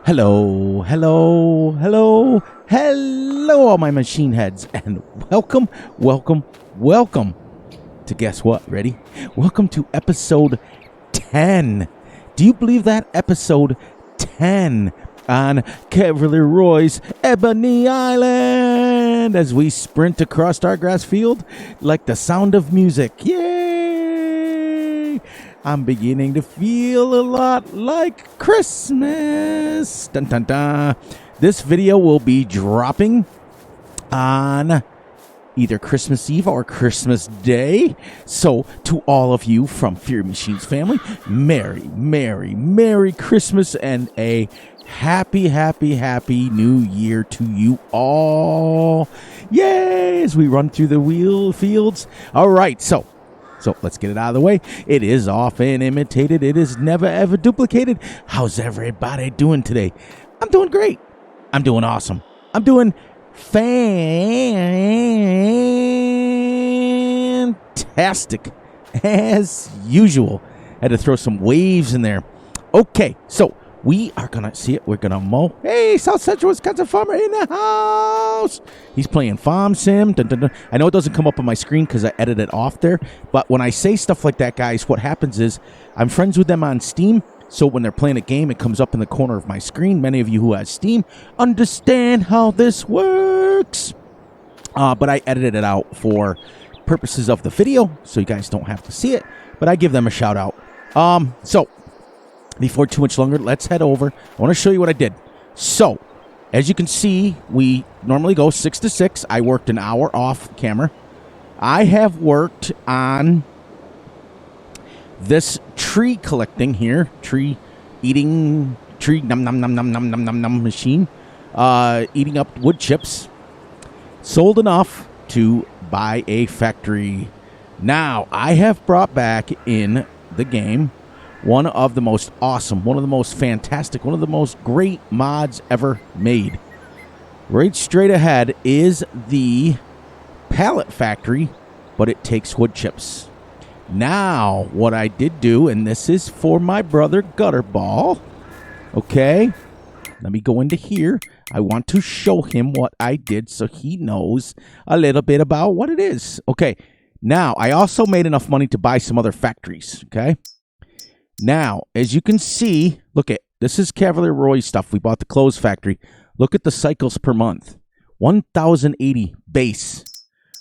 Hello, hello, hello, hello, all my machine heads, and welcome to guess what? Ready? Welcome to episode 10. Do you believe that? Episode 10 on Cavalier Roy's Ebony Island as we sprint across our grass field like the sound of music. Yay! I'm beginning to feel a lot like Christmas. Dun, dun, dun. This video will be dropping on either Christmas Eve or Christmas Day. So to all of you from Fury Machines family, Merry Christmas and a happy New Year to you all. Yay! As we run through the fields. All right, so let's get it out of the way. It is often imitated. It is never, ever duplicated. How's everybody doing today? I'm doing great. I'm doing awesome. I'm doing fantastic as usual. Had to throw some waves in there. Okay, so we are going to see it. We're going to mow. Hey, South Central Wisconsin farmer in the house. He's playing Farm Sim. Dun, dun, dun. I know it doesn't come up on my screen because I edited it off there. But when I say stuff like that, guys, what happens is I'm friends with them on Steam. So when they're playing a game, it comes up in the corner of my screen. Many of you who have Steam understand how this works. But I edited it out for purposes of the video, so you guys don't have to see it. But I give them a shout out. So before too much longer, let's head over. I want to show you what I did. So, as you can see, we normally go 6 to 6. I worked an hour off camera. I have worked on this tree collecting here, tree nom nom machine, eating up wood chips. Sold enough to buy a factory. Now, I have brought back in the game one of the most awesome, one of the most fantastic, one of the most great mods ever made. Right straight ahead is the pallet factory, but it takes wood chips. Now, what I did do, and this is for my brother Gutterball, okay? Let me go into here. I want to show him what I did so he knows a little bit about what it is. Okay, now, I also made enough money to buy some other factories, okay? Now, as you can see, look at, this is Cavalier Roy stuff. We bought the clothes factory. Look at the cycles per month. 1,080 base.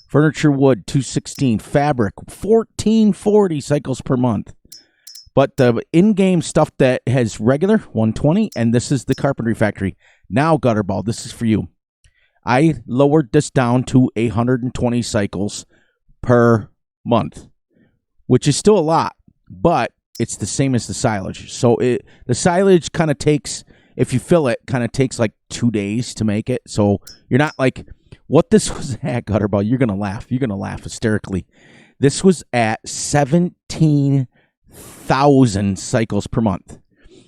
Furniture wood, 216. Fabric, 1,440 cycles per month. But the in-game stuff that has regular, 120. And this is the carpentry factory. Now, Gutterball, this is for you. I lowered this down to 120 cycles per month, which is still a lot, but it's the same as the silage. So the silage kind of takes, if you fill it, kind of takes like 2 days to make it. So you're not like, what this was at, Gutterball, you're going to laugh. You're going to laugh hysterically. This was at 17,000 cycles per month.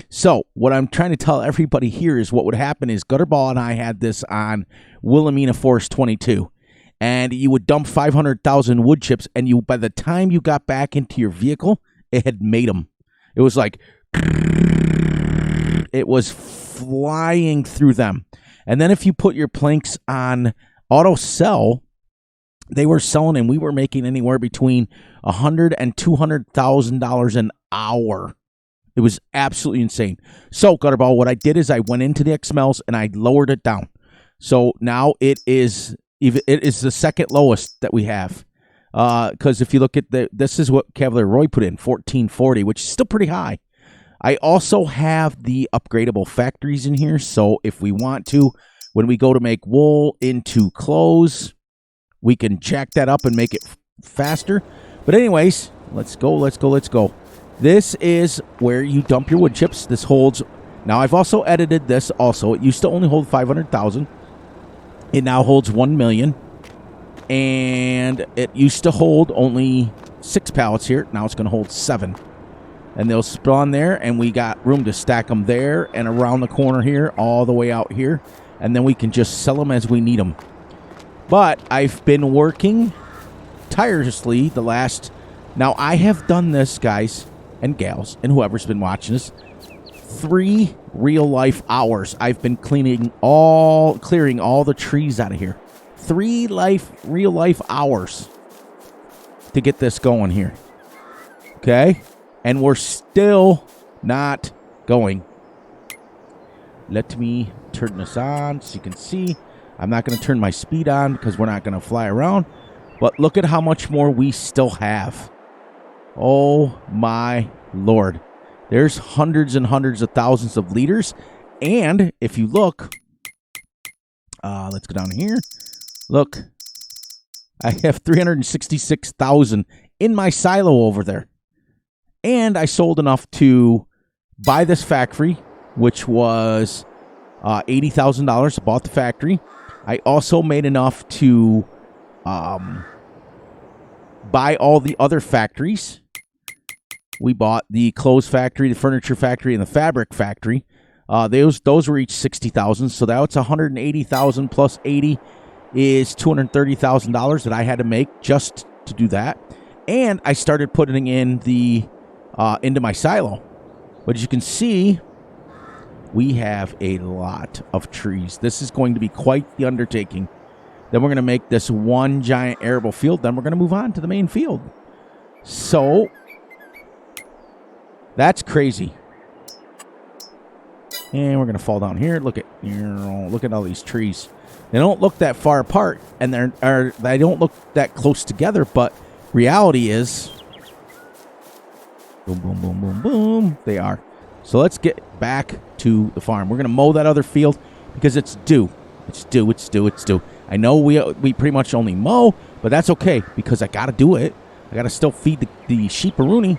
So what I'm trying to tell everybody here is what would happen is Gutterball and I had this on Wilhelmina Force 22. And you would dump 500,000 wood chips, and you, by the time you got back into your vehicle, it had made them. It was like, it was flying through them. And then if you put your planks on auto sell, they were selling, and we were making anywhere between $100,000 and $200,000 an hour. It was absolutely insane. So, Gutterball, what I did is I went into the XMLs and I lowered it down. So now it is the second lowest that we have. Because if you look at this is what Cavalier Roy put in, 1,440, which is still pretty high. I also have the upgradable factories in here. So if we want to, when we go to make wool into clothes, we can jack that up and make it faster. But anyways, let's go. This is where you dump your wood chips. This holds, now I've also edited this also. It used to only hold 500,000. It now holds 1 million. And it used to hold only 6 pallets here. Now it's going to hold 7. And they'll spawn there, and we got room to stack them there and around the corner here, all the way out here. And then we can just sell them as we need them. But I've been working tirelessly the last... Now, I have done this, guys and gals, and whoever's been watching this, 3 real life hours I've been clearing all the trees out of here. 3 real life hours to get this going here. Okay? And we're still not going. Let me turn this on so you can see. I'm not going to turn my speed on because we're not going to fly around. But look at how much more we still have. Oh my Lord. There's hundreds and hundreds of thousands of liters. And if you look, let's go down here. Look, I have 366,000 in my silo over there. And I sold enough to buy this factory, which was $80,000. I bought the factory. I also made enough to buy all the other factories. We bought the clothes factory, the furniture factory, and the fabric factory. Those were each $60,000. So that's $180,000 plus 80 is $230,000 that I had to make just to do that. And I started putting in the into my silo. But as you can see, we have a lot of trees. This is going to be quite the undertaking. Then we're going to make this one giant arable field. Then we're going to move on to the main field. So that's crazy. And we're going to fall down here. Look at all these trees. They don't look that far apart, and they don't look that close together. But reality is, boom, boom, boom, boom, boom. They are. So let's get back to the farm. We're going to mow that other field because it's due. It's due. It's due. It's due. I know we pretty much only mow, but that's okay because I got to do it. I got to still feed the sheep-a-rooney.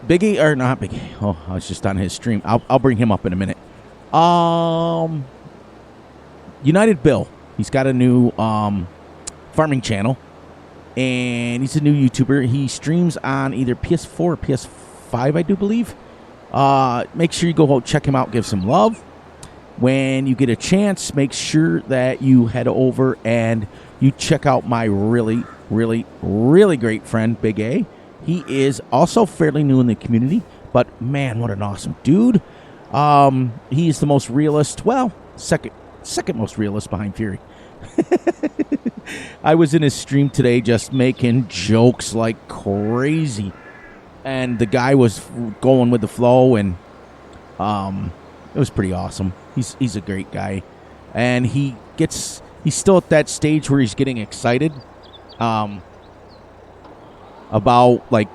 Big A, or not Big A. Oh, I was just on his stream. I'll bring him up in a minute. United Bill. He's got a new farming channel. And he's a new YouTuber. He streams on either PS4 or PS5, I do believe. Make sure you go out, check him out, give some love. When you get a chance, make sure that you head over and you check out my really, really, really great friend, Big A. He is also fairly new in the community, but man, what an awesome dude. He is the most realist, well, second most realist behind Fury. I was in his stream today just making jokes like crazy. And the guy was going with the flow, and it was pretty awesome. He's a great guy. And he's still at that stage where he's getting excited about like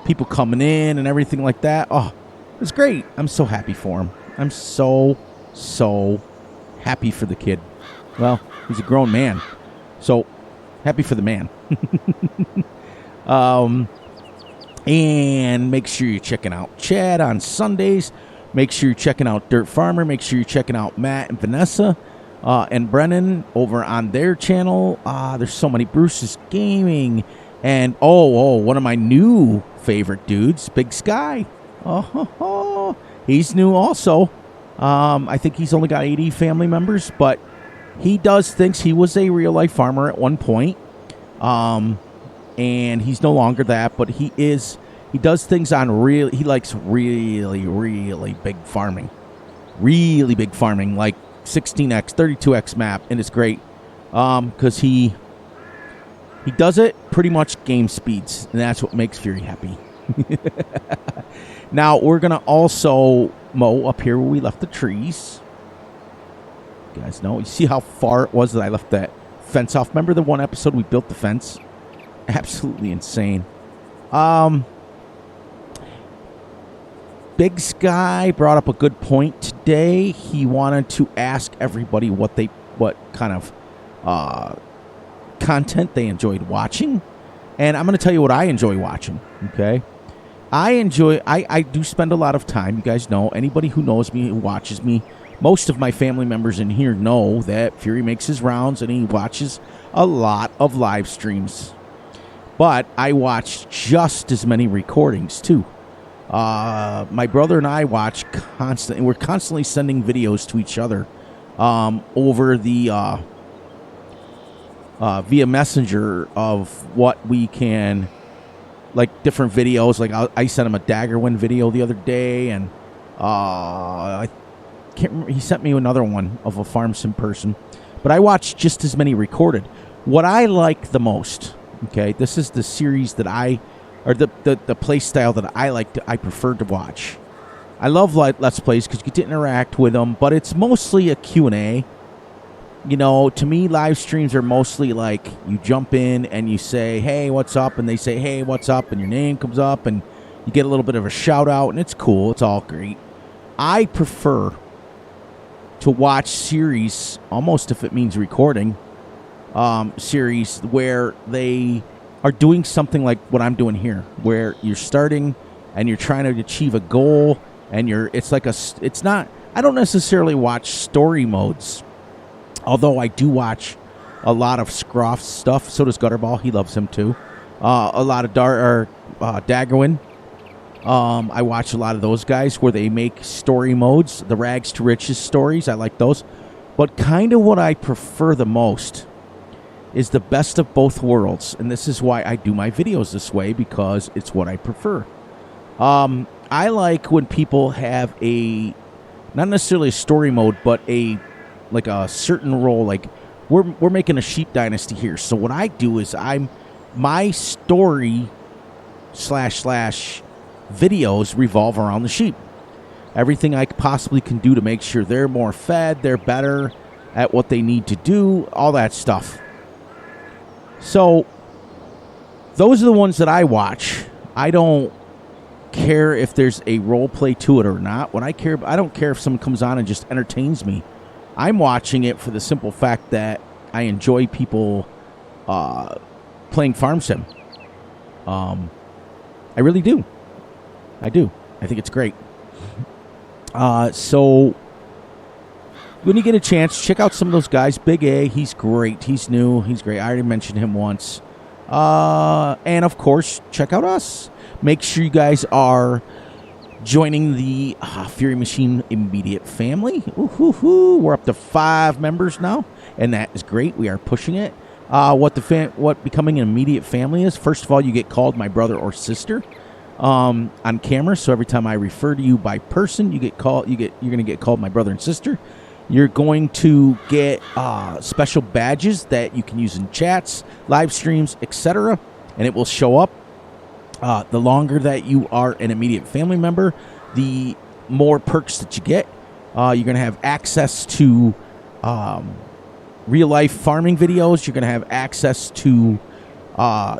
people coming in and everything like that. Oh, it's great. I'm so happy for him. I'm so happy for the kid. Well, he's a grown man. So, happy for the man. And make sure you're checking out Chad on Sundays. Make sure you're checking out Dirt Farmer. Make sure you're checking out Matt and Vanessa and Brennan over on their channel. There's so many. Bruce's Gaming. And, one of my new favorite dudes, Big Sky. He's new also. I think he's only got 80 family members, but he thinks he was a real-life farmer at one point, and he's no longer that, but he does things on he likes really, really big farming. Really big farming, like 16x, 32x map, and it's great, because he does it pretty much game speeds, and that's what makes Fury happy. Now, we're going to also mow up here where we left the trees. You guys know. You see how far it was that I left that fence off? Remember the one episode we built the fence? Absolutely insane. Big Sky brought up a good point today. He wanted to ask everybody what kind of content they enjoyed watching. And I'm going to tell you what I enjoy watching, okay? I do spend a lot of time. You guys know, anybody who knows me, who watches me, most of my family members in here know that Fury makes his rounds and he watches a lot of live streams. But I watch just as many recordings, too. My brother and I watch constantly. We're constantly sending videos to each other over the via Messenger of what we can like different videos. Like I sent him a Daggerwind video the other day, and I can't remember. He sent me another one of a farm sim person, but I watched just as many recorded. What I like the most, okay, this is the series that the play style that I prefer to watch. I love Let's Plays because you get to interact with them, but it's mostly a Q&A. You know, to me, live streams are mostly like you jump in and you say, hey, what's up? And they say, hey, what's up? And your name comes up and you get a little bit of a shout out, and it's cool. It's all great. I prefer to watch series, almost if it means recording, series where they are doing something like what I'm doing here, where you're starting and you're trying to achieve a goal, and I don't necessarily watch story modes, although I do watch a lot of Scroff's stuff. So does Gutterball. He loves him too. A lot of Daggerwind. I watch a lot of those guys where they make story modes, the rags to riches stories. I like those. But kind of what I prefer the most is the best of both worlds. And this is why I do my videos this way, because it's what I prefer. I like when people have not necessarily a story mode, but like a certain role. Like we're making a sheep dynasty here. So what I do is my story / videos revolve around the sheep. Everything I possibly can do to make sure they're more fed, they're better at what they need to do, all that stuff. So those are the ones that I watch. I don't care if there's a role play to it or not. I don't care if someone comes on and just entertains me. I'm watching it for the simple fact that I enjoy people playing farm sim. I really do. I do. I think it's great. So when you get a chance, check out some of those guys. Big A, he's great. He's new. He's great. I already mentioned him once. And, of course, check out us. Make sure you guys are joining the Fury Machine immediate family. Ooh-hoo-hoo. We're up to 5 members now, and that is great. We are pushing it. What becoming an immediate family is, first of all, you get called my brother or sister on camera. So every time I refer to you by person, you're going to get called my brother and sister. You're going to get special badges that you can use in chats, live streams, etc., and it will show up. The longer that you are an immediate family member, the more perks that you get. You're going to have access to real-life farming videos. You're going to have access to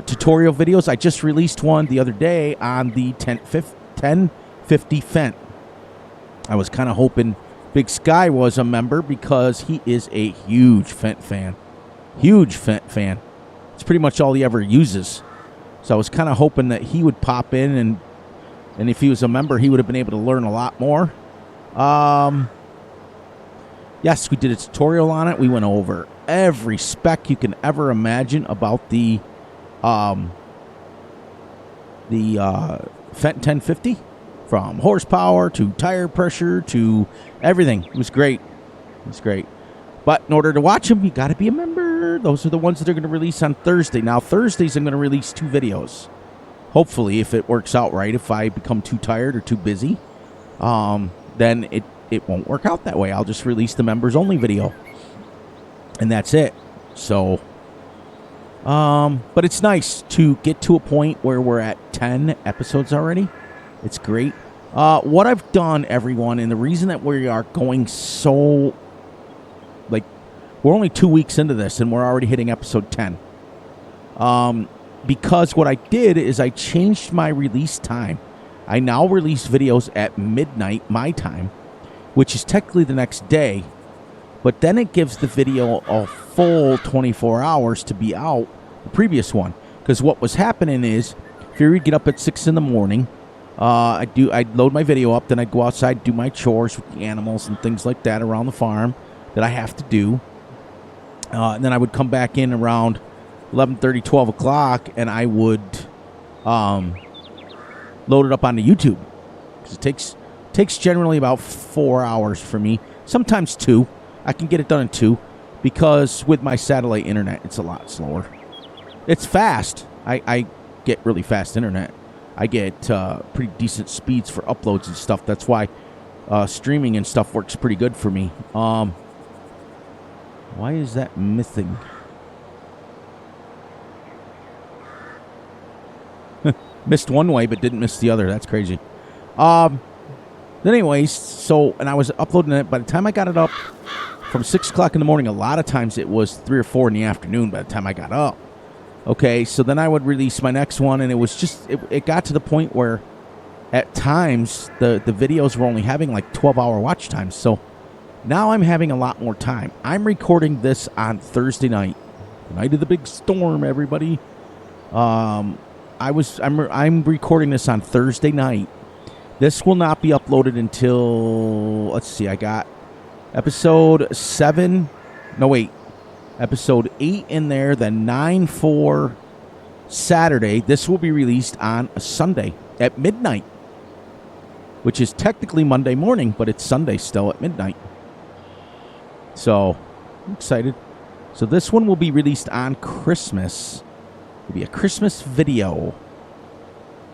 tutorial videos. I just released one the other day on the 1050 Fent. I was kind of hoping Big Sky was a member because he is a huge Fent fan. Huge Fent fan. It's pretty much all he ever uses. So I was kind of hoping that he would pop in, and if he was a member, he would have been able to learn a lot more. Yes, we did a tutorial on it. We went over every spec you can ever imagine about the Fent 1050, from horsepower to tire pressure to everything. It was great. It was great. But in order to watch them, you got to be a member. Those are the ones that are going to release on Thursday. Now, Thursdays, I'm going to release 2 videos. Hopefully, if it works out right. If I become too tired or too busy, then it won't work out that way. I'll just release the members-only video. And that's it. So, but it's nice to get to a point where we're at 10 episodes already. It's great. What I've done, everyone, and the reason that we are going so... we're only 2 weeks into this, and we're already hitting episode 10. Because what I did is I changed my release time. I now release videos at midnight my time, which is technically the next day. But then it gives the video a full 24 hours to be out, the previous one. Because what was happening is, Fury would get up at 6 in the morning. I'd load my video up, then I'd go outside, do my chores with the animals and things like that around the farm that I have to do. And then I would come back in around 11:30, 12 o'clock, and I would load it up onto YouTube. Because it takes generally about 4 hours for me. Sometimes 2. I can get it done in 2. Because with my satellite internet, it's a lot slower. It's fast. I get really fast internet. I get pretty decent speeds for uploads and stuff. That's why streaming and stuff works pretty good for me. Why is that missing? Missed one way, but didn't miss the other. That's crazy. Anyways, so, and I was uploading it. By the time I got it up from 6 o'clock in the morning, a lot of times it was 3 or 4 in the afternoon by the time I got up. Okay, so then I would release my next one, and it was just, it got to the point where at times the videos were only having like 12-hour watch times. So now I'm having a lot more time. I'm recording this on Thursday night. The night of the big storm, everybody. I'm recording this on Thursday night. This will not be uploaded until, let's see, I got episode 8 in there, then 9 for Saturday. This will be released on a Sunday at midnight, which is technically Monday morning, but it's Sunday still at midnight. So, I'm excited. So this one will be released on Christmas. It'll be a Christmas video.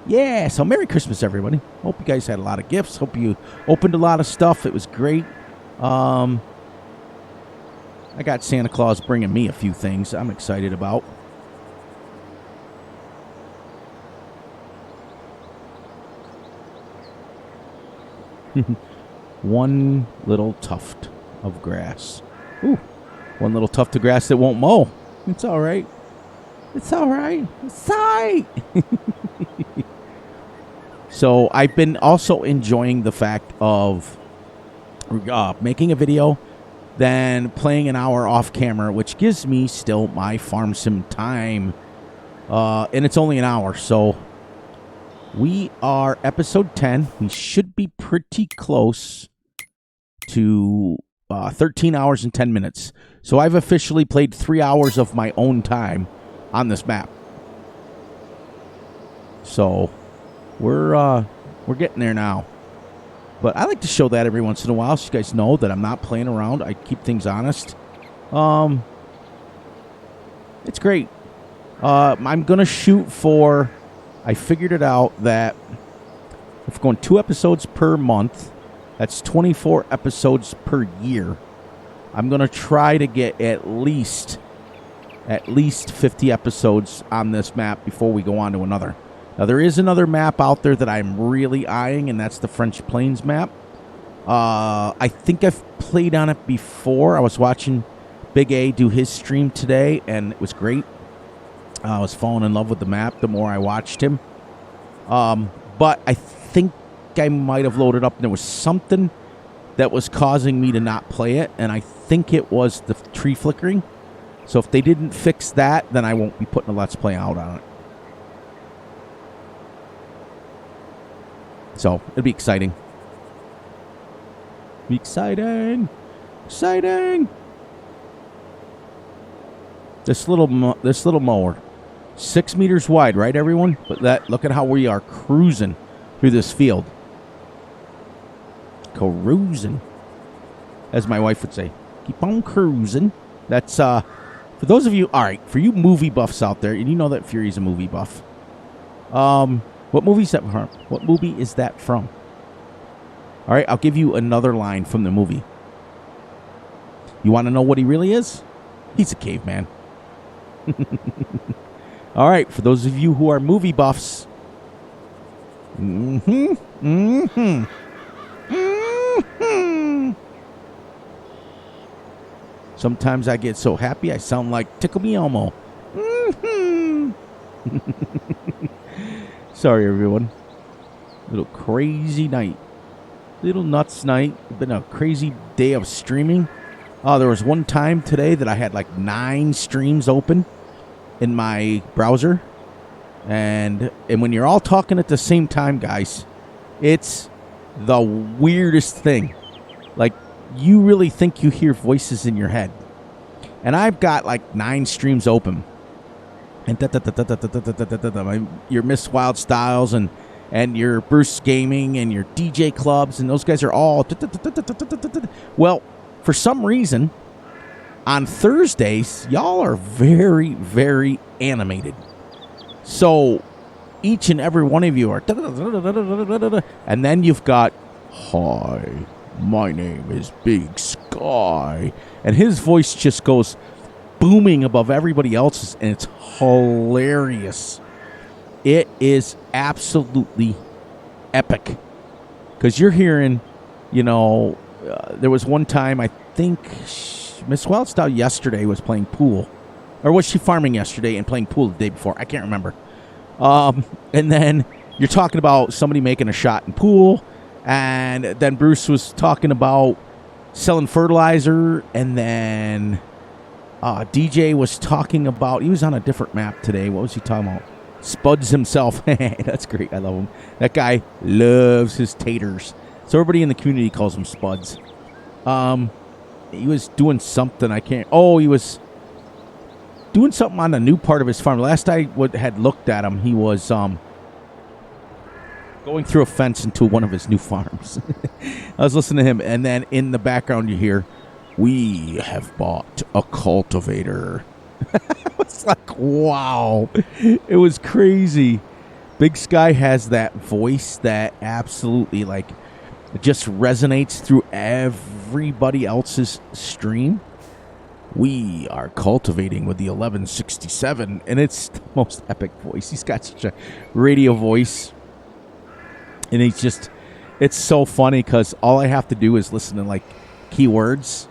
Yeah, so Merry Christmas, everybody. Hope you guys had a lot of gifts. Hope you opened a lot of stuff. It was great. I got Santa Claus bringing me a few things I'm excited about. One little tuft of grass. Ooh, one little tuft of grass that won't mow. It's all right. It's all right. It's all right. So I've been also enjoying the fact of making a video, then playing an hour off camera, which gives me still my farm sim time. And it's only an hour, so we are episode 10. We should be pretty close to 13 hours and 10 minutes. So I've officially played 3 hours of my own time on this map. So we're getting there now. But I like to show that every once in a while so you guys know that I'm not playing around. I keep things honest. It's great. I'm going to shoot for... I figured it out that if we're going 2 episodes per month, that's 24 episodes per year. I'm going to try to get at least 50 episodes on this map before we go on to another. Now, there is another map out there that I'm really eyeing, and that's the French Plains map. I think I've played on it before. I was watching Big A do his stream today, and it was great. I was falling in love with the map the more I watched him. But I think I might have loaded up, and there was something that was causing me to not play it, and I think it was the tree flickering. So if they didn't fix that, then I won't be putting a Let's Play out on it. So it'll be exciting. Be exciting. Exciting. This little mower, 6 meters wide, right, everyone? But look at how we are cruising through this field. Cruising, as my wife would say. Keep on cruising. That's for those of you. All right, for you movie buffs out there, and you know that Fury's a movie buff. What movie is that from? What movie is that from? All right, I'll give you another line from the movie. You want to know what he really is? He's a caveman. All right, for those of you who are movie buffs. Sometimes I get so happy I sound like Tickle Me Elmo. Sorry, everyone. Little crazy night. Little nuts night. It's been a crazy day of streaming. There was one time today that I had like 9 streams open in my browser. And when you're all talking at the same time, guys, it's the weirdest thing. Like, you really think you hear voices in your head. And I've got like 9 streams open. And your Miss Wild Styles and your Bruce Gaming and your DJ Clubs, and those guys are all... Well, for some reason, on Thursdays, y'all are very, very animated. So each and every one of you are, and then you've got, hi, my name is Big Sky, and his voice just goes booming above everybody else's, and it's hilarious. It is absolutely epic, because you're hearing, there was one time, I think Miss Wildstyle yesterday was playing pool, or was she farming yesterday and playing pool the day before? I can't remember. And then you're talking about somebody making a shot in pool, and then Bruce was talking about selling fertilizer, and then DJ was talking about, he was on a different map today. What was he talking about? Spuds himself. That's great. I love him. That guy loves his taters. So everybody in the community calls him Spuds. He was doing something. He was doing something on a new part of his farm. Last I had looked at him, he was going through a fence into one of his new farms. I was listening to him, and then in the background you hear, we have bought a cultivator. It's like, wow. It was crazy. Big Sky has that voice that absolutely, like, it just resonates through everybody else's stream. We are cultivating with the 1167, and it's the most epic voice. He's got such a radio voice, and it's so funny because all I have to do is listen to, like, keywords.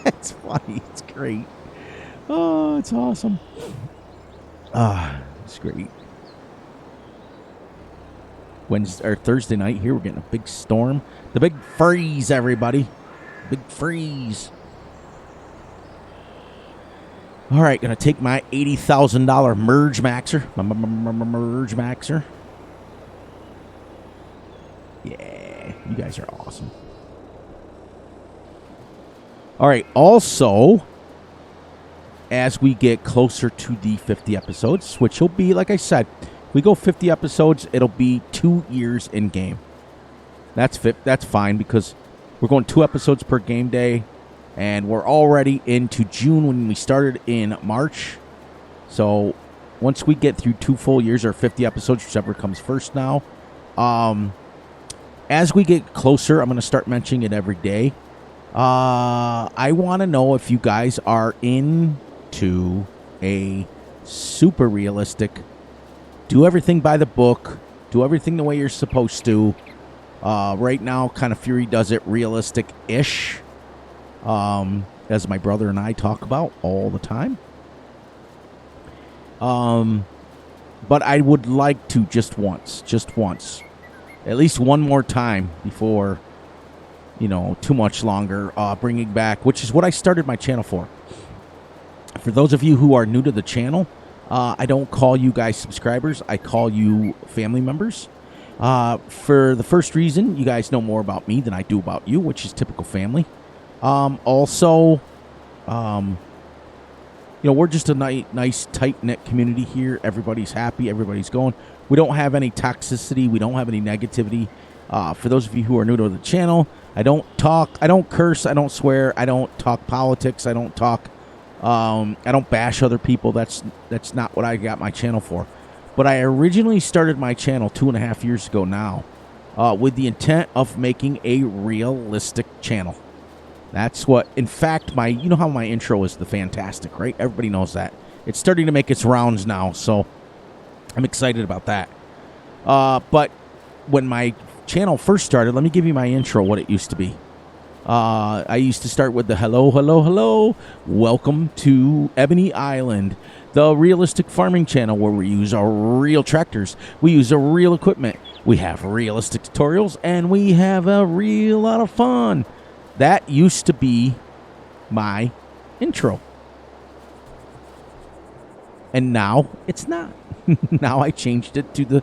It's funny. It's great. Oh, it's awesome. It's great. Wednesday or Thursday night here, we're getting a big storm. The big freeze, everybody. Big freeze. All right, gonna take my $80,000 merge maxer. Merge maxer. Yeah, you guys are awesome. All right, also, as we get closer to the 50 episodes, which will be, like I said, if we go 50 episodes, it'll be 2 years in game. That's fine, because we're going 2 episodes per game day, and we're already into June when we started in March. So once we get through 2 full years or 50 episodes, whichever comes first now, as we get closer, I'm going to start mentioning it every day. I want to know if you guys are into a super realistic, do everything by the book, do everything the way you're supposed to. Right now, kind of Fury does it realistic-ish, as my brother and I talk about all the time. But I would like to just once, at least one more time before, too much longer, bringing back, which is what I started my channel for. For those of you who are new to the channel, I don't call you guys subscribers. I call you family members. For the first reason, you guys know more about me than I do about you, which is typical family. Also, we're just a nice, tight-knit community here. Everybody's happy. Everybody's going. We don't have any toxicity. We don't have any negativity. For those of you who are new to the channel, I don't talk. I don't curse. I don't swear. I don't talk politics. I don't talk. I don't bash other people. That's not what I got my channel for. But I originally started my channel 2.5 years ago now, with the intent of making a realistic channel. That's what, in fact, you know how my intro is the fantastic, right? Everybody knows that. It's starting to make its rounds now, so I'm excited about that. But when my channel first started, let me give you my intro, what it used to be. I used to start with the hello, hello, hello. Welcome to Ebony Island, the realistic farming channel where we use our real tractors. We use our real equipment. We have realistic tutorials, and we have a real lot of fun. That used to be my intro. And now it's not. Now I changed it to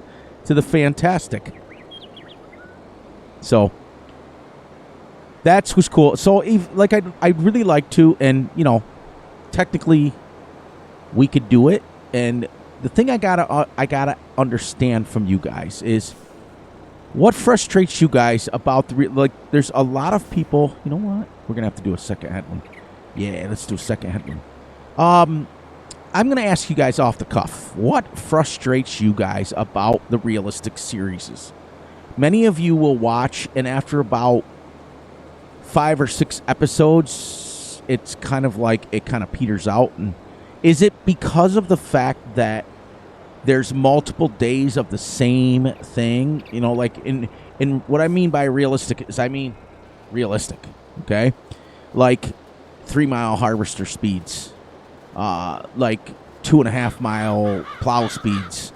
the fantastic. So that's what's cool. So like I'd really like to, and technically we could do it. And the thing I gotta understand from you guys is what frustrates you guys about there's a lot of people. You know what? We're gonna have to do a second headwind. Yeah, let's do a second headwind. I'm going to ask you guys off the cuff. What frustrates you guys about the realistic series? Many of you will watch, and after about 5 or 6 episodes, it's kind of like it kind of peters out. And is it because of the fact that there's multiple days of the same thing? You know, like in what I mean by realistic is I mean realistic, okay? Like 3-mile harvester speeds, like 2.5-mile plow speeds.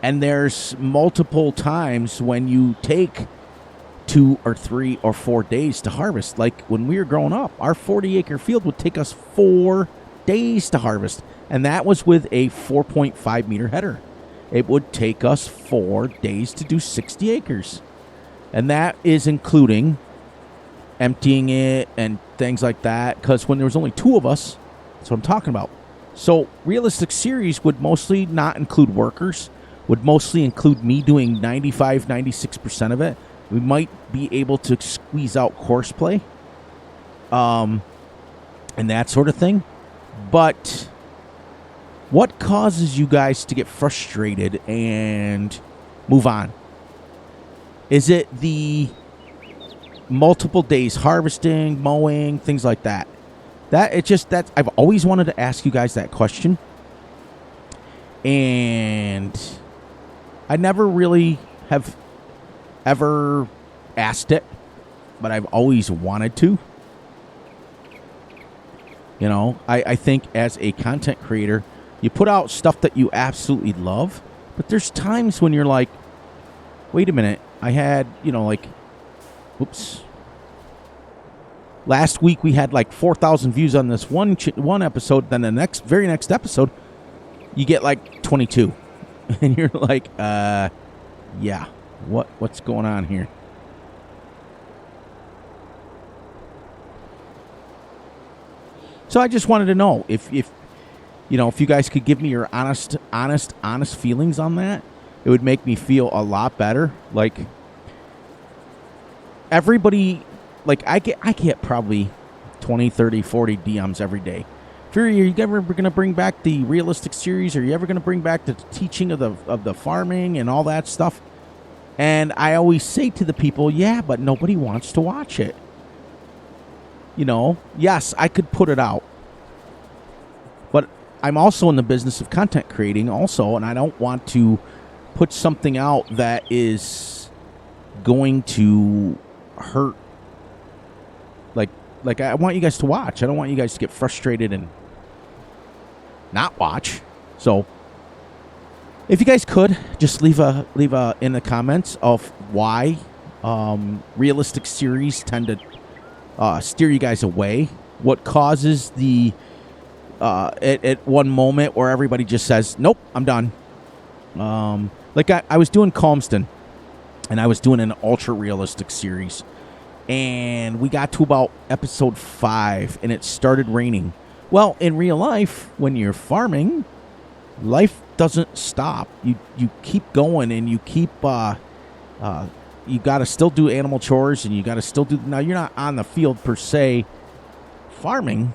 And there's multiple times when you take 2 or 3 or 4 days to harvest. Like when we were growing up, our 40-acre field would take us 4 days to harvest. And that was with a 4.5 meter header. It would take us 4 days to do 60 acres. And that is including emptying it and things like that. Because when there was only 2 of us, that's what I'm talking about. So realistic series would mostly not include workers, would mostly include me doing 95, 96% of it. We might be able to squeeze out horseplay, and that sort of thing. But what causes you guys to get frustrated and move on? Is it the multiple days harvesting, mowing, things like that? I've always wanted to ask you guys that question. And I never really have ever asked it, but I've always wanted to. You know, I think as a content creator, you put out stuff that you absolutely love, but there's times when you're like, wait a minute, I had, last week we had like 4,000 views on this one episode, then the very next episode, you get like 22. And you're like, yeah, what's going on here? So I just wanted to know if you guys could give me your honest feelings on that. It would make me feel a lot better. Like everybody, like I get probably 20, 30, 40 DMs every day. Are you ever going to bring back the realistic series? Are you ever going to bring back the teaching of the farming and all that stuff? And I always say to the people, yeah, but nobody wants to watch it. Yes, I could put it out. But I'm also in the business of content creating also, and I don't want to put something out that is going to hurt. Like I want you guys to watch. I don't want you guys to get frustrated and not watch. So if you guys could just leave a in the comments of why realistic series tend to steer you guys away. What causes the at one moment where everybody just says, nope, I'm done. Like I was doing Calmston, and I was doing an ultra realistic series, and we got to about episode 5, and it started raining. Well, in real life, when you're farming, life doesn't stop. You keep going, and you keep you got to still do animal chores, and you got to still do. Now you're not on the field per se, farming.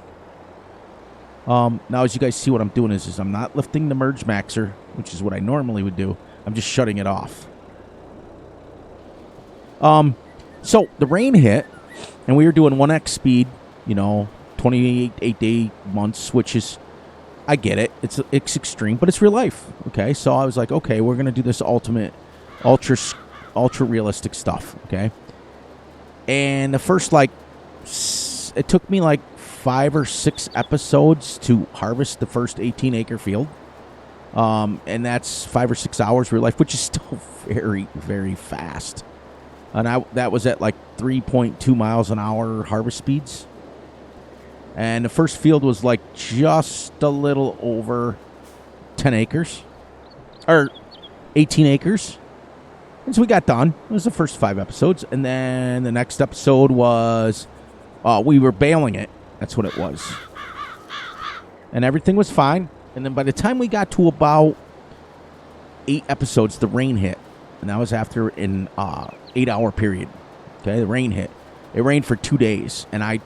Now, as you guys see, what I'm doing is I'm not lifting the merge maxer, which is what I normally would do. I'm just shutting it off. So the rain hit, and we were doing 1x speed, 28-day months, which is, I get it. It's extreme, but it's real life. Okay, so I was like, okay, we're gonna do this ultra realistic stuff. Okay, and the first it took me like 5 or 6 episodes to harvest the first 18-acre field. And that's 5 or 6 hours real life, which is still very, very fast. And that was at like 3.2 miles an hour harvest speeds. And the first field was like just a little over 10 acres. Or 18 acres. And so we got done. It was the first 5 episodes. And then the next episode was, we were baling it. That's what it was. And everything was fine. And then by the time we got to about 8 episodes, the rain hit. And that was after an 8-hour period. Okay, the rain hit. It rained for 2 days. And I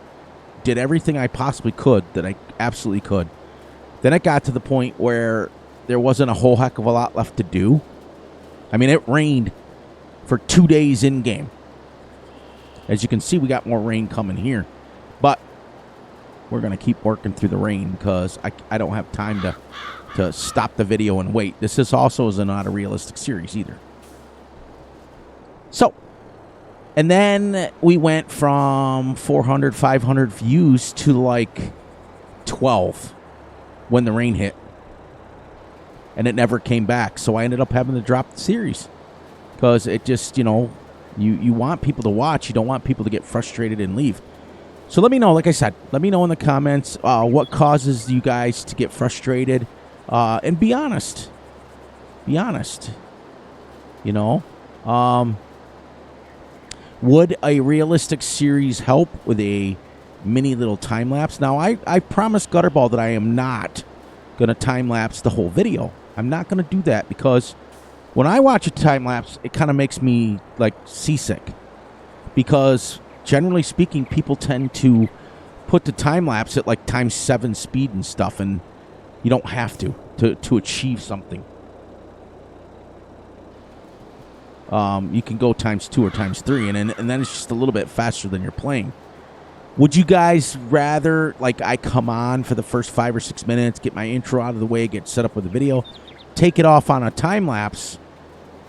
did everything I possibly could that I absolutely could Then it got to the point where there wasn't a whole heck of a lot left to do. I mean, it rained for 2 days in game. As you can see, we got more rain coming here. But we're going to keep working through the rain because I don't have time to stop the video and wait. This is also not a realistic series either. So, and then we went from 400, 500 views to like 12 when the rain hit. And it never came back. So I ended up having to drop the series. Because it just, you know, you want people to watch. You don't want people to get frustrated and leave. So let me know, like I said, let me know in the comments what causes you guys to get frustrated. And be honest. Be honest. You know? Would a realistic series help with a mini little time lapse? Now, I promised Gutterball that I am not going to time lapse the whole video. I'm not going to do that because when I watch a time lapse, it kind of makes me like seasick. Because generally speaking, people tend to put the time lapse at like ×7 speed and stuff, and you don't have to achieve something. You can go ×2 or ×3, and then it's just a little bit faster than you're playing. Would you guys rather, like, I come on for the first 5 or 6 minutes, get my intro out of the way, get set up with the video, take it off on a time lapse,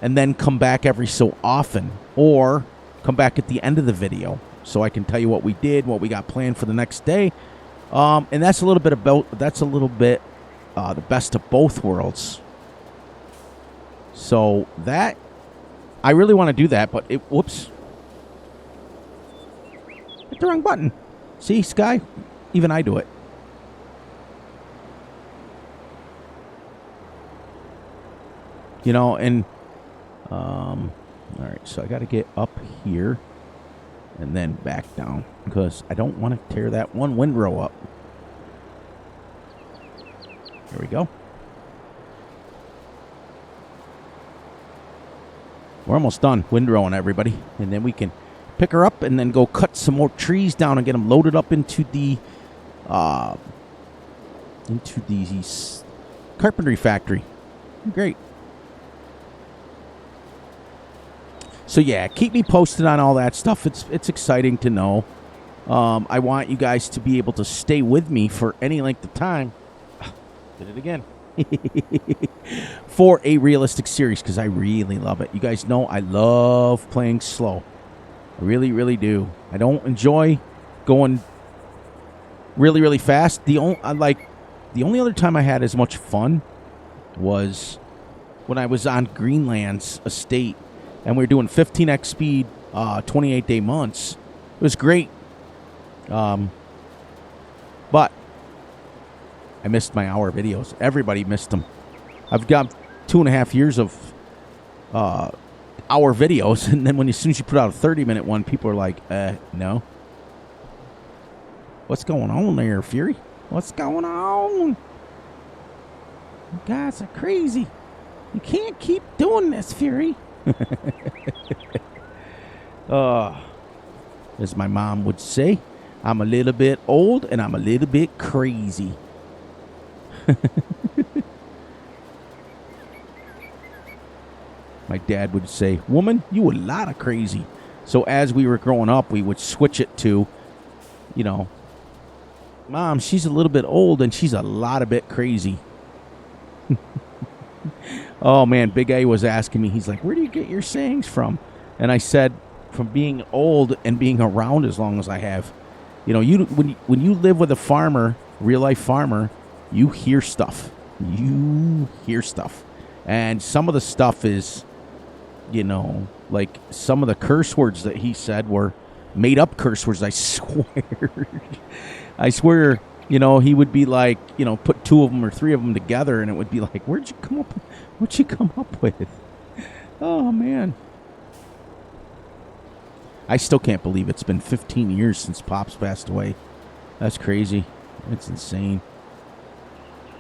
and then come back every so often, or come back at the end of the video so I can tell you what we did, what we got planned for the next day, and that's a little bit the best of both worlds. So that I really want to do that, but whoops. Hit the wrong button. See, Sky? Even I do it. You know, and all right, so I got to get up here and then back down because I don't want to tear that one windrow up. Here we go. We're almost done windrowing, everybody, and then we can pick her up and then go cut some more trees down and get them loaded up into the carpentry factory. Great. So yeah, keep me posted on all that stuff. It's exciting to know. I want you guys to be able to stay with me for any length of time. Did it again. For a realistic series because I really love it. You guys know I love playing slow. I really, really do. I don't enjoy going really, really fast. The only other time I had as much fun was when I was on Greenland's estate and we were doing 15x speed, 28-day months. It was great. But I missed my hour videos. Everybody missed them. I've got 2.5 years of hour videos, and then as soon as you put out a 30-minute one, people are like, no. What's going on there, Fury? What's going on? You guys are crazy. You can't keep doing this, Fury. As my mom would say, I'm a little bit old and I'm a little bit crazy. My dad would say, woman, you a lot of crazy. So as we were growing up, we would switch it to, you know, Mom, she's a little bit old and she's a lot of bit crazy. Oh, man, Big A was asking me, he's like, where do you get your sayings from? And I said, from being old and being around as long as I have. You know, when you live with a farmer, real-life farmer, you hear stuff. You hear stuff. And some of the stuff is, you know, like some of the curse words that he said were made-up curse words, I swear. I swear, you know, he would be like, you know, put 2 of them or 3 of them together, and it would be like, what'd you come up with? Oh, man. I still can't believe it's been 15 years since Pops passed away. That's crazy. It's insane.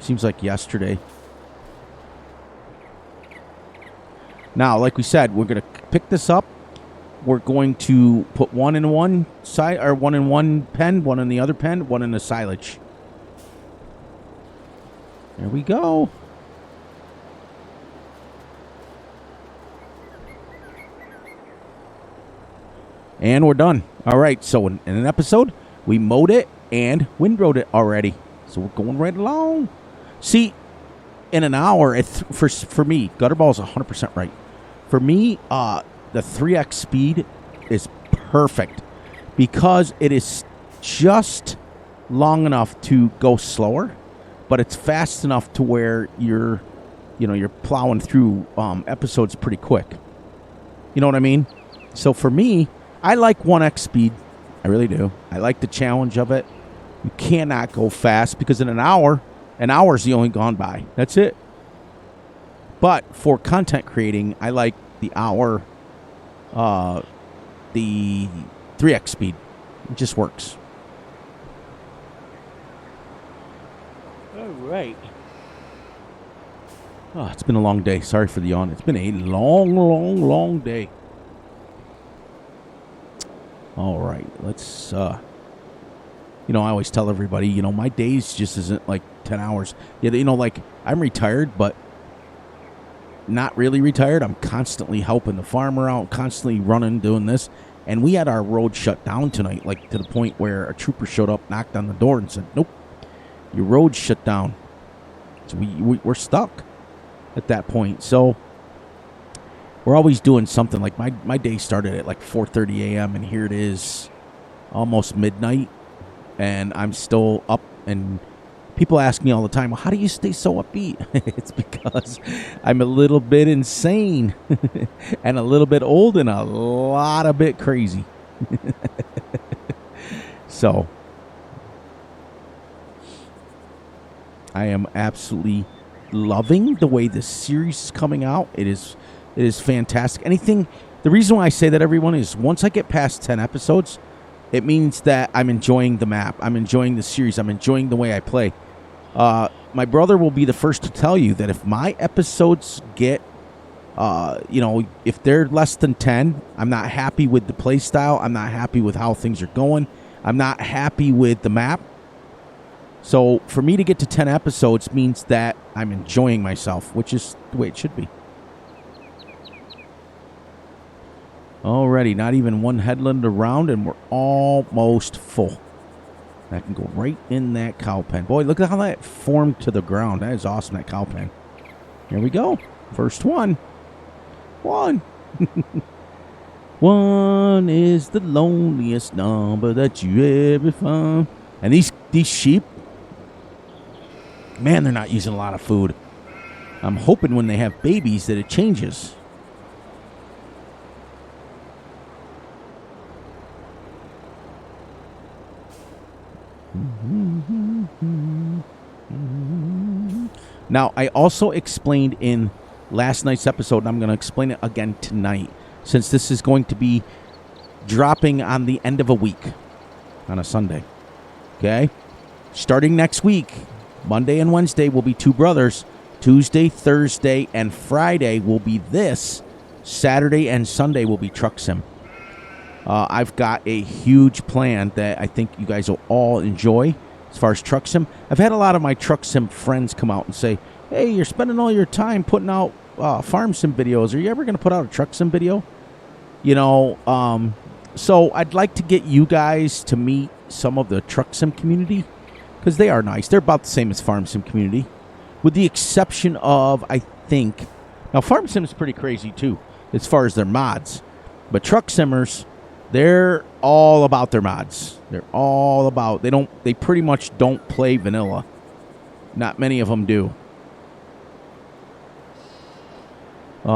Seems like yesterday. Now, like we said, we're going to pick this up. We're going to put one in one side, or one in one pen, one in the other pen, one in the silage. There we go. And we're done. All right, so in an episode, we mowed it and windrowed it already. So we're going right along. See, in an hour, for me, Gutterball is 100% right. For me, the 3x speed is perfect because it is just long enough to go slower, but it's fast enough to where you're plowing through episodes pretty quick. You know what I mean? So for me, I like 1x speed. I really do. I like the challenge of it. You cannot go fast because in an hour's the only gone by. That's it. But for content creating, I like the hour, the 3x speed. It just works. All right. Oh, it's been a long day. Sorry for the yawn. It's been a long day. All right. Let's, I always tell everybody, my days just isn't like 10 hours. Yeah, like I'm retired, but not really retired. I'm constantly helping the farmer out, constantly running, doing this. And we had our road shut down tonight, like to the point where a trooper showed up, knocked on the door and said, nope, your road's shut down. So we're stuck at that point. So we're always doing something. Like my day started at like 4:30 a.m. and here it is almost midnight and I'm still up, and people ask me all the time, well, how do you stay so upbeat? It's because I'm a little bit insane and a little bit old and a lot of bit crazy. So I am absolutely loving the way this series is coming out. It is fantastic. The reason why I say that, everyone, is once I get past 10 episodes, it means that I'm enjoying the map. I'm enjoying the series. I'm enjoying the way I play. My brother will be the first to tell you that if my episodes get, if they're less than 10, I'm not happy with the play style. I'm not happy with how things are going. I'm not happy with the map. So for me to get to 10 episodes means that I'm enjoying myself, which is the way it should be. Alrighty, not even one headland around, and we're almost full. That can go right in that cow pen. Boy, look at how that formed to the ground. That is awesome, that cow pen. Here we go. First one. One. One is the loneliest number that you ever found. And these sheep, man, they're not using a lot of food. I'm hoping when they have babies that it changes. Now, I also explained in last night's episode, and I'm going to explain it again tonight, since this is going to be dropping on the end of a week, on a Sunday. Okay? Starting next week, Monday and Wednesday will be Two Brothers. Tuesday, Thursday, and Friday will be this. Saturday and Sunday will be Truck Sim. I've got a huge plan that I think you guys will all enjoy as far as Truck Sim. I've had a lot of my Truck Sim friends come out and say, hey, you're spending all your time putting out Farm Sim videos. Are you ever going to put out a Truck Sim video? So I'd like to get you guys to meet some of the Truck Sim community because they are nice. They're about the same as Farm Sim community, with the exception of, I think, now Farm Sim is pretty crazy too as far as their mods, but Truck Simmers, they're all about their mods. They're all about, they pretty much don't play vanilla. Not many of them do.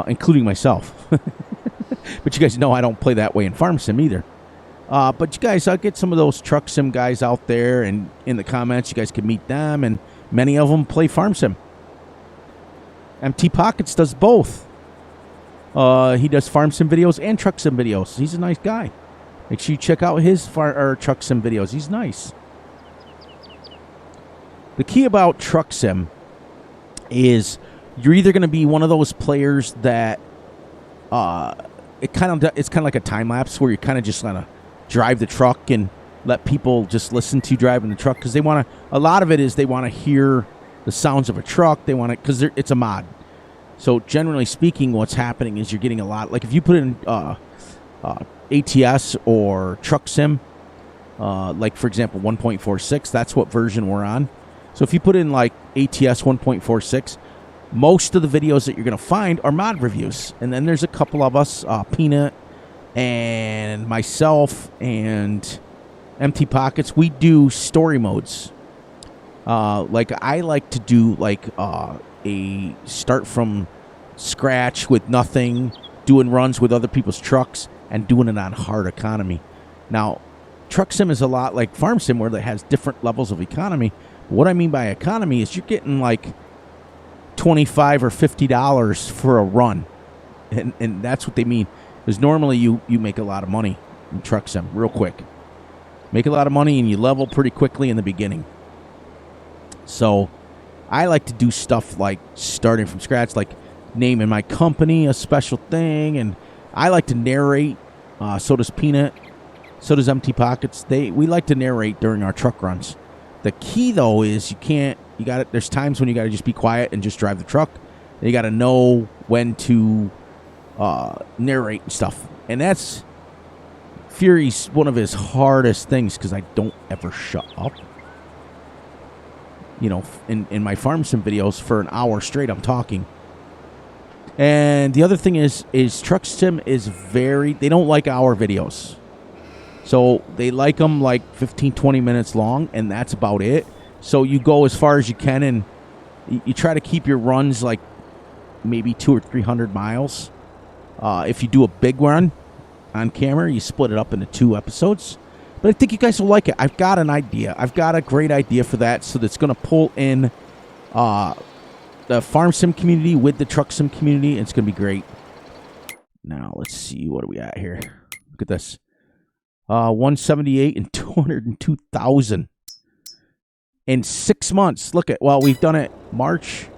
Including myself. But you guys know I don't play that way in Farm Sim either. But you guys, I'll get some of those Truck Sim guys out there, and in the comments, you guys can meet them, and many of them play Farm Sim. MT Pockets does both. He does Farm Sim videos and Truck Sim videos. He's a nice guy. Make sure you check out his Truck Sim videos. He's nice. The key about Truck Sim is you're either going to be one of those players that it's kind of like a time lapse where you kind of just kind of drive the truck and let people just listen to you driving the truck, because a lot of it is they want to hear the sounds of a truck. They want it because it's a mod. So generally speaking, what's happening is you're getting a lot. Like if you put in ATS or truck sim, like for example 1.46, that's what version we're on. So if you put in like ATS 1.46, most of the videos that you're going to find are mod reviews. And then there's a couple of us, Peanut and myself and Empty Pockets. We do story modes. Like I like to do like a start from scratch with nothing, doing runs with other people's trucks, and doing it on hard economy. Now, truck sim is a lot like farm sim where it has different levels of economy. What I mean by economy is you're getting like $25 or $50 for a run, and that's what they mean. Because normally you make a lot of money in truck sim real quick, make a lot of money, and you level pretty quickly in the beginning. So I like to do stuff like starting from scratch, like naming my company, a special thing, and I like to narrate. So does Peanut. So does Empty Pockets. We like to narrate during our truck runs. The key though is there's times when you gotta just be quiet and just drive the truck. You gotta know when to narrate and stuff. And that's Fury's one of his hardest things because I don't ever shut up. You know, in my farm sim videos for an hour straight, I'm talking. And the other thing is truck sim is they don't like hour videos. So they like them like 15, 20 minutes long, and that's about it. So you go as far as you can, and you try to keep your runs like maybe 200 or 300 miles. If you do a big run on camera, you split it up into 2 episodes. But I think you guys will like it. I've got an idea. I've got a great idea for that. So that's going to pull in the farm sim community with the truck sim community. It's going to be great. Now, let's see. What do we got here? Look at this. 178 and 202,000 in 6 months. Look at, well, we've done it March.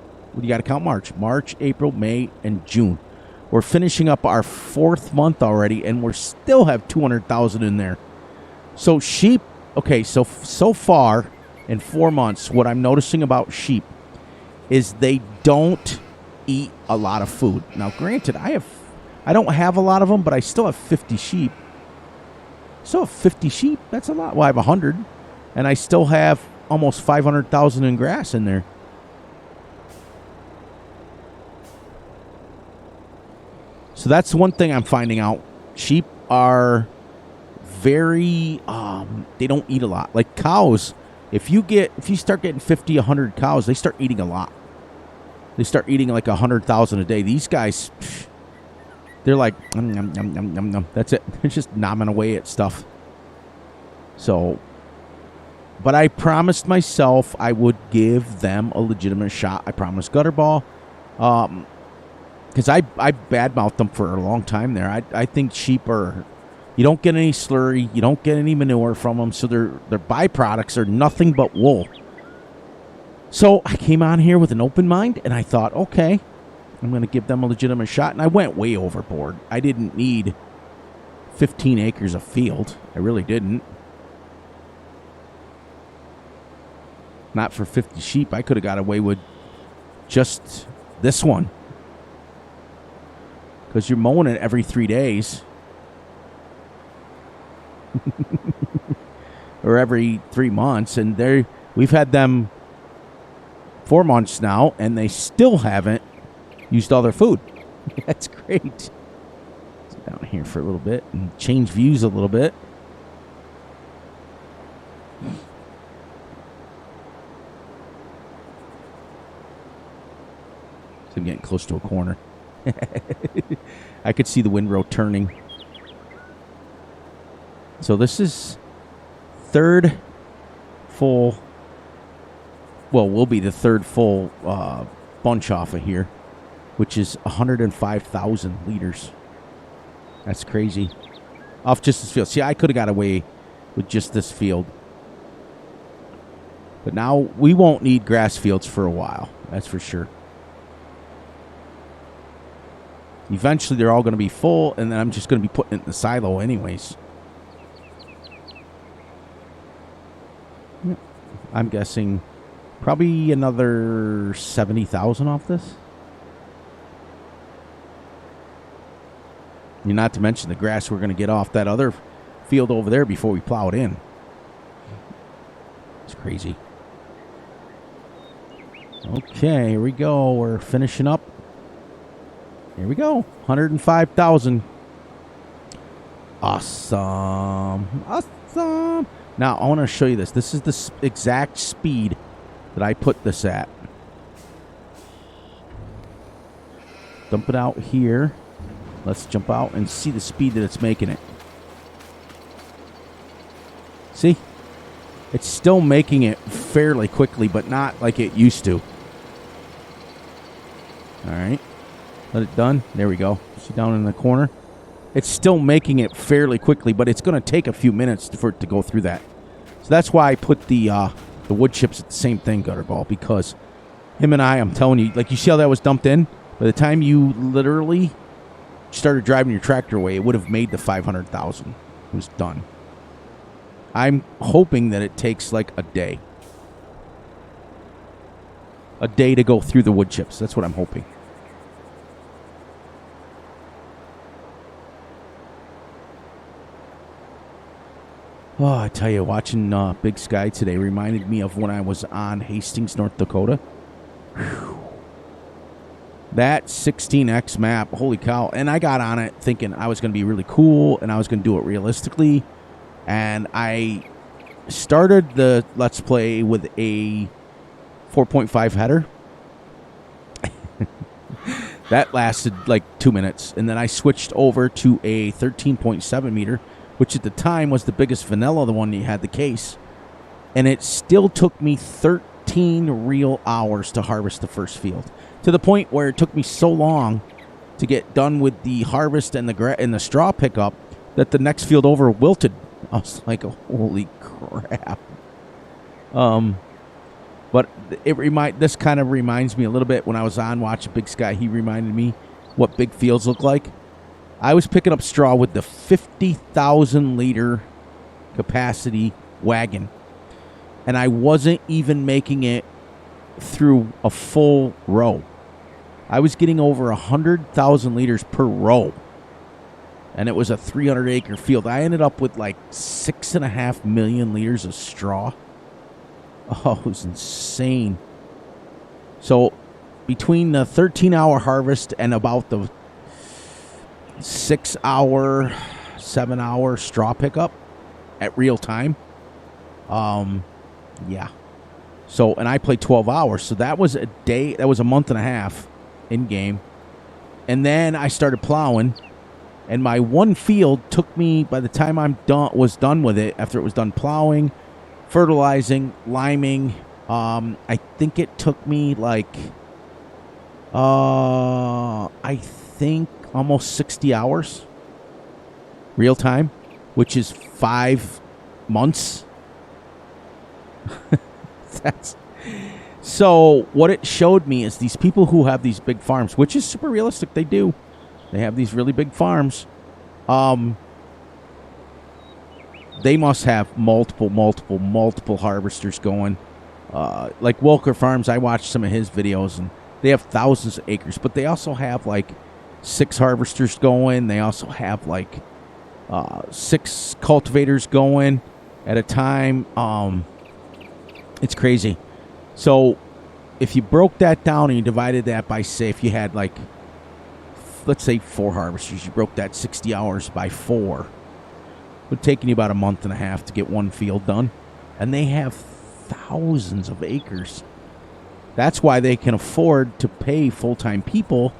You got to count March, April, May, and June. We're finishing up our 4th month already, and we still have 200,000 in there. So sheep, okay, so far in 4 months, what I'm noticing about sheep is they don't eat a lot of food. Now, granted, I don't have a lot of them, but I still have 50 sheep. So 50 sheep, that's a lot. Well, I have 100, and I still have almost 500,000 in grass in there. So that's one thing I'm finding out. Sheep are very, they don't eat a lot. Like cows, if you start getting 50, 100 cows, they start eating a lot. They start eating like 100,000 a day. These guys, they're like, nom, nom, nom, nom, nom, nom. That's it. They're just nomming away at stuff. So, but I promised myself I would give them a legitimate shot. I promised Gutterball. Because I badmouthed them for a long time there. I think sheep are, you don't get any slurry, you don't get any manure from them, so their byproducts are nothing but wool. So I came on here with an open mind, and I thought, okay, I'm going to give them a legitimate shot, and I went way overboard. I didn't need 15 acres of field. I really didn't. Not for 50 sheep. I could have got away with just this one. Because you're mowing it every 3 days. Or every 3 months. And we've had them 4 months now, and they still haven't used all their food. That's great. Sit down here for a little bit and change views a little bit. So I'm getting close to a corner. I could see the windrow turning. So this is third full, well, will be the third full bunch off of here, which is 105,000 liters. That's crazy. Off just this field. See, I could have got away with just this field. But now we won't need grass fields for a while. That's for sure. Eventually, they're all going to be full, and then I'm just going to be putting it in the silo anyways. I'm guessing Probably another 70,000 off this. Not to mention the grass we're going to get off that other field over there before we plow it in. It's crazy. Okay, here we go. We're finishing up. Here we go. 105,000. Awesome. Awesome. Now, I want to show you this. This is the exact speed that I put this at. Dump it out here. Let's jump out and see the speed that it's making it. See? It's still making it fairly quickly, but not like it used to. All right. Let it done. There we go. See down in the corner? It's still making it fairly quickly, but it's going to take a few minutes for it to go through that. So that's why I put the wood chips at the same thing, Gutterball, because him and I'm telling you, like you see how that was dumped in? By the time you literally started driving your tractor away, it would have made the 500,000. It was done. I'm hoping that it takes like a day. A day to go through the wood chips. That's what I'm hoping. Oh, I tell you, watching Big Sky today reminded me of when I was on Hastings, North Dakota. Whew. That 16X map, holy cow. And I got on it thinking I was going to be really cool and I was going to do it realistically. And I started the Let's Play with a 4.5 header. That lasted like 2 minutes. And then I switched over to a 13.7 meter, which at the time was the biggest vanilla, the one that had the case. And it still took me 13 real hours to harvest the first field. To the point where it took me so long to get done with the harvest and the straw pickup that the next field over wilted. I was like, holy crap. But this kind of reminds me a little bit when I was on watching Big Sky. He reminded me what big fields look like. I was picking up straw with the 50,000 liter capacity wagon, and I wasn't even making it through a full row. I was getting over 100,000 liters per row, and it was a 300-acre field. I ended up with like 6.5 million liters of straw. Oh, it was insane. So between the 13-hour harvest and about the 6-hour, 7-hour straw pickup at real time, yeah. So, and I played 12 hours, so that was a day, that was a month and a half in game. And then I started plowing, and my one field took me, by the time was done with it, after it was done plowing, fertilizing, liming, I think it took me like, I think almost 60 hours real time, which is 5 months. So what it showed me is these people who have these big farms, which is super realistic. They do. They have these really big farms. They must have multiple harvesters going. Like Wilker Farms, I watched some of his videos, and they have thousands of acres, but they also have like 6 harvesters going. They also have like 6 cultivators going at a time. It's crazy. So if you broke that down and you divided that by, say, if you had like, let's say 4 harvesters, you broke that 60 hours by 4. It would take you about a month and a half to get one field done. And they have thousands of acres. That's why they can afford to pay full-time people.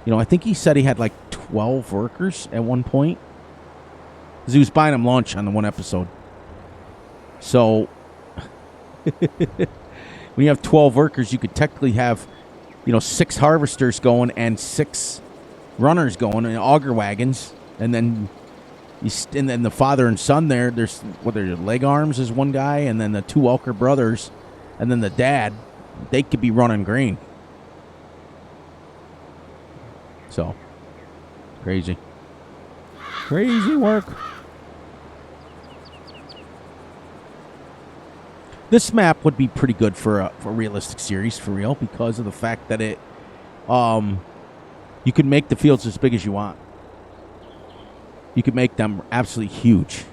You know, I think he said he had like 12 workers at one point. Because he was buying them lunch on the one episode. So when you have 12 workers, you could technically have, 6 harvesters going and 6 runners going and auger wagons. And then the father and son there's leg arms is one guy, and then the 2 Walker brothers, and then the dad, they could be running grain. So, crazy. Crazy work. This map would be pretty good for a realistic series, for real, because of the fact that it, you can make the fields as big as you want. You can make them absolutely huge.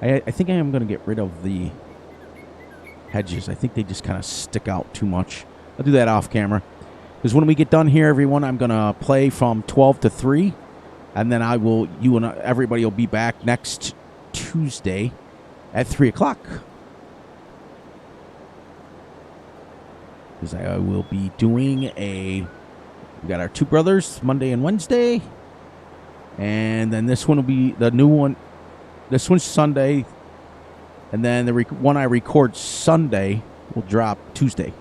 I think I am going to get rid of the hedges. I think they just kind of stick out too much. I'll do that off camera. Because when we get done here, everyone, I'm going to play from 12 to 3. And then you and everybody will be back next Tuesday at 3 o'clock. Because I will be doing we got our two brothers, Monday and Wednesday. And then this one will be the new one. This one's Sunday. And then the one I record Sunday will drop Tuesday.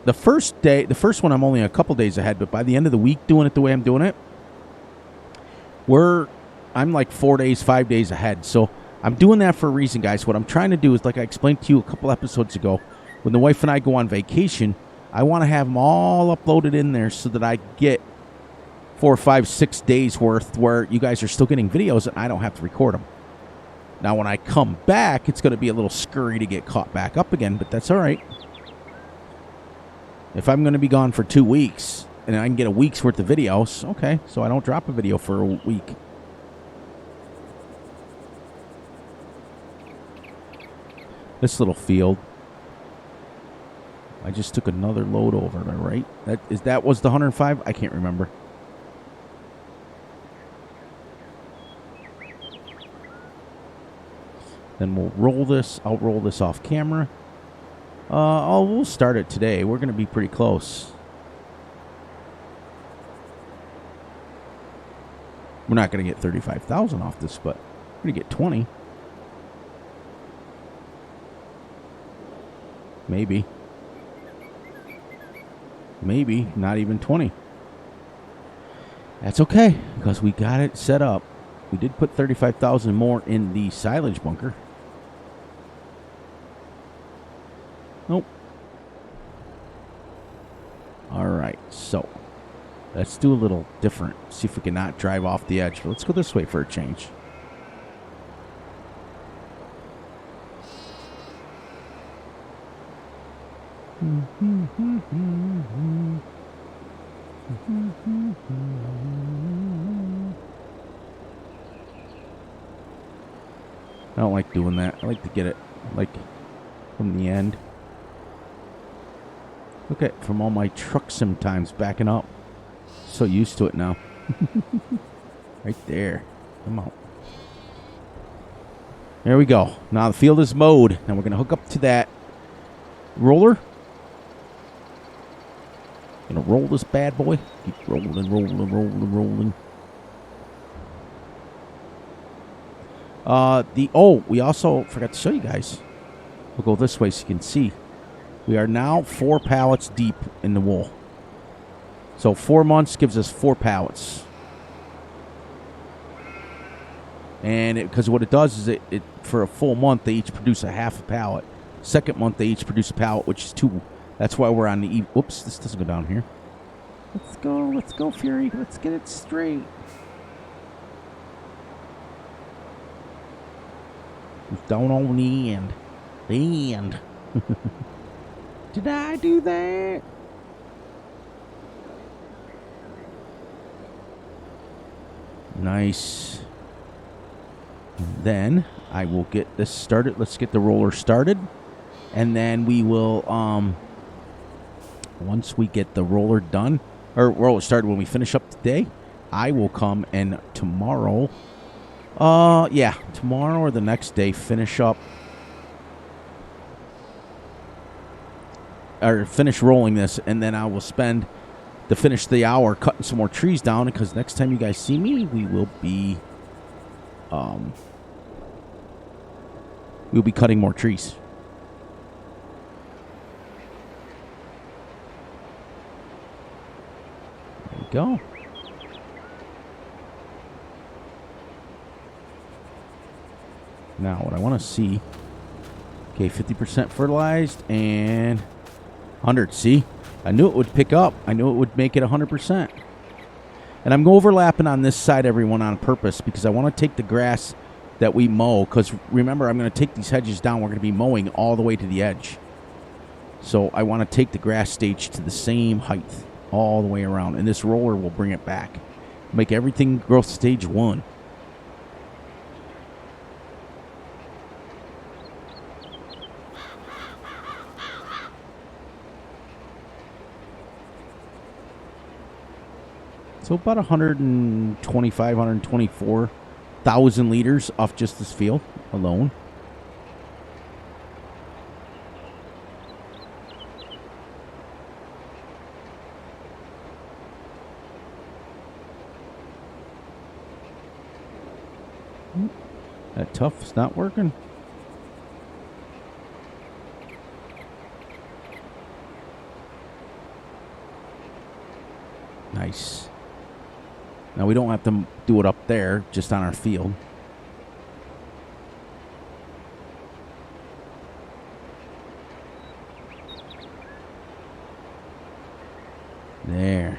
The first one I'm only a couple days ahead, but by the end of the week doing it the way I'm doing it, I'm like 4 days, 5 days ahead. So I'm doing that for a reason, guys. What I'm trying to do is, like I explained to you a couple episodes ago, when the wife and I go on vacation, I want to have them all uploaded in there so that I get 4, 5, 6 days worth where you guys are still getting videos and I don't have to record them. Now, when I come back, it's going to be a little scurry to get caught back up again, but that's all right. If I'm going to be gone for 2 weeks and I can get a week's worth of videos, okay, so I don't drop a video for a week. This little field, I just took another load over there, right? That was the 105? I can't remember. Then we'll roll this. I'll roll this off camera. We'll start it today. We're going to be pretty close. We're not going to get 35,000 off this, but we're going to get 20. Maybe. Maybe not even 20. That's okay, because we got it set up. We did put 35,000 more in the silage bunker. Nope. All right, so let's do a little different. See if we can not drive off the edge. But let's go this way for a change. I don't like doing that. I like to get it like from the end. Look at from all my truck sometimes backing up. So used to it now. Right there. Come on. There we go. Now the field is mowed. And we're going to hook up to that roller. Going to roll this bad boy. Keep rolling, rolling, rolling, rolling. We also forgot to show you guys. We'll go this way so you can see. We are now 4 pallets deep in the wool. So 4 months gives us 4 pallets. And because what it does is it for a full month, they each produce a half a pallet. Second month, they each produce a pallet, which is 2. That's why we're on the... Whoops, this doesn't go down here. Let's go, Fury. Let's get it straight. It's down on the end. The end. Did I do that? Nice. Then I will get this started. Let's get the roller started. And then we will, once we get the roller done, or roller started when we finish up today, I will come and tomorrow, tomorrow or the next day, finish up, or finish rolling this, and then I will finish the hour cutting some more trees down, because next time you guys see me, we will be, we'll be cutting more trees. There we go. Now, what I want to see, okay, 50% fertilized and 100. See, I knew it would pick up. I knew it would make it 100%. And I'm overlapping on this side, everyone, on purpose, because I want to take the grass that we mow, because remember, I'm going to take these hedges down. We're going to be mowing all the way to the edge. So I want to take the grass stage to the same height all the way around, and this roller will bring it back. Make everything growth stage 1. So about 125, 124,000 liters off just this field alone. That tough is not working. Nice. Now we don't have to do it up there, just on our field. There.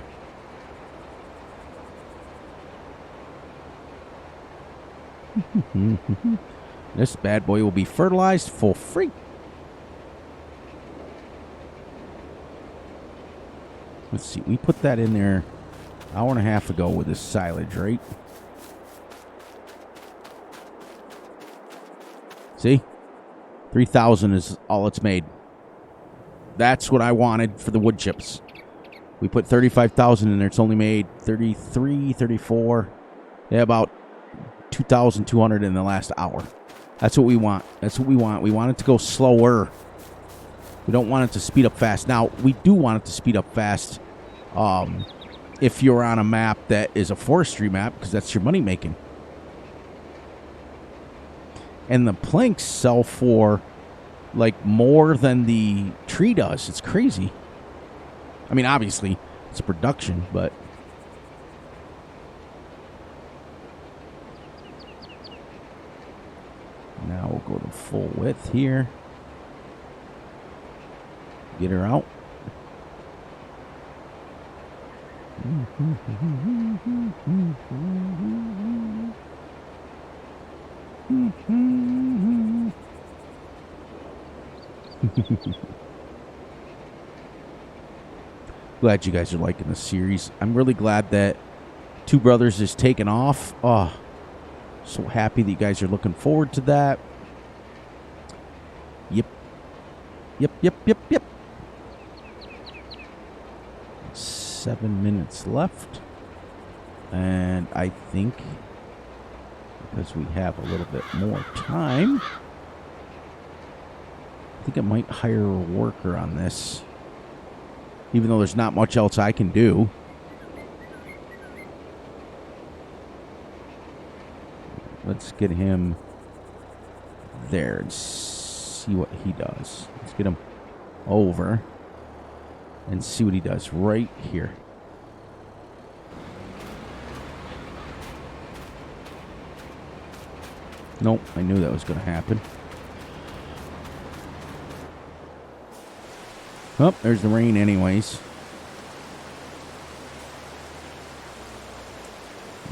This bad boy will be fertilized for free. Let's see. We put that in there an hour and a half ago with this silage, right? See? 3,000 is all it's made. That's what I wanted for the wood chips. We put 35,000 in there. It's only made 33, 34. Yeah, about 2,200 in the last hour. That's what we want. That's what we want. We want it to go slower. We don't want it to speed up fast. Now, we do want it to speed up fast if you're on a map that is a forestry map, because that's your money making. And the planks sell for like more than the tree does. It's crazy. I mean, obviously, it's a production, but now we'll go to full width here. Get her out. Glad you guys are liking the series. I'm really glad that Two Brothers is taking off. Oh, so happy that you guys are looking forward to that. Yep. 7 minutes left. And I think because we have a little bit more time, I think I might hire a worker on this. Even though there's not much else I can do. Let's get him there and see what he does. Let's get him over and see what he does right here. Nope, I knew that was going to happen. Oh, there's the rain anyways.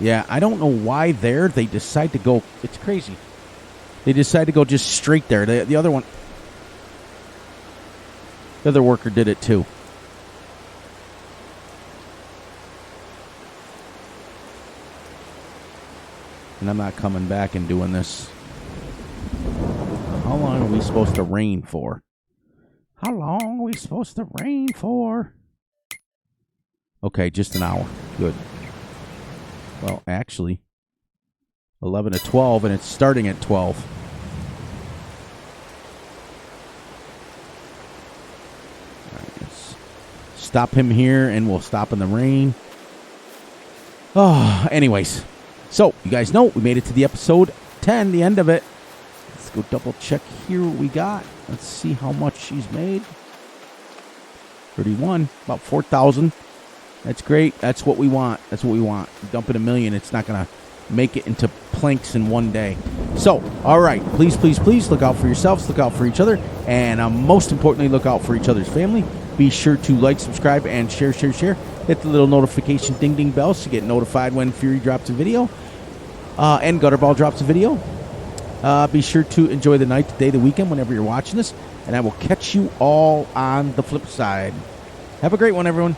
Yeah, I don't know why they decide to go. It's crazy. They decide to go just straight there. The other one, the other worker did it too. And I'm not coming back and doing this. How long are we supposed to rain for? How long are we supposed to rain for? Okay, just an hour. Good. Well, actually, 11 to 12, and it's starting at 12. All right, let's stop him here, and we'll stop in the rain. Oh, anyways. So, you guys know, we made it to the episode 10, the end of it. Let's go double check here what we got. Let's see how much she's made. 31, about 4,000. That's great. That's what we want. That's what we want. Dump in $1 million. It's not going to make it into planks in one day. So, all right. Please, please, please look out for yourselves. Look out for each other. And most importantly, look out for each other's family. Be sure to like, subscribe, and share. Hit the little notification ding bell so you get notified when Fury drops a video. And Gutterball drops a video. Be sure to enjoy the night, the day, the weekend, whenever you're watching this, and I will catch you all on the flip side. Have a great one, everyone.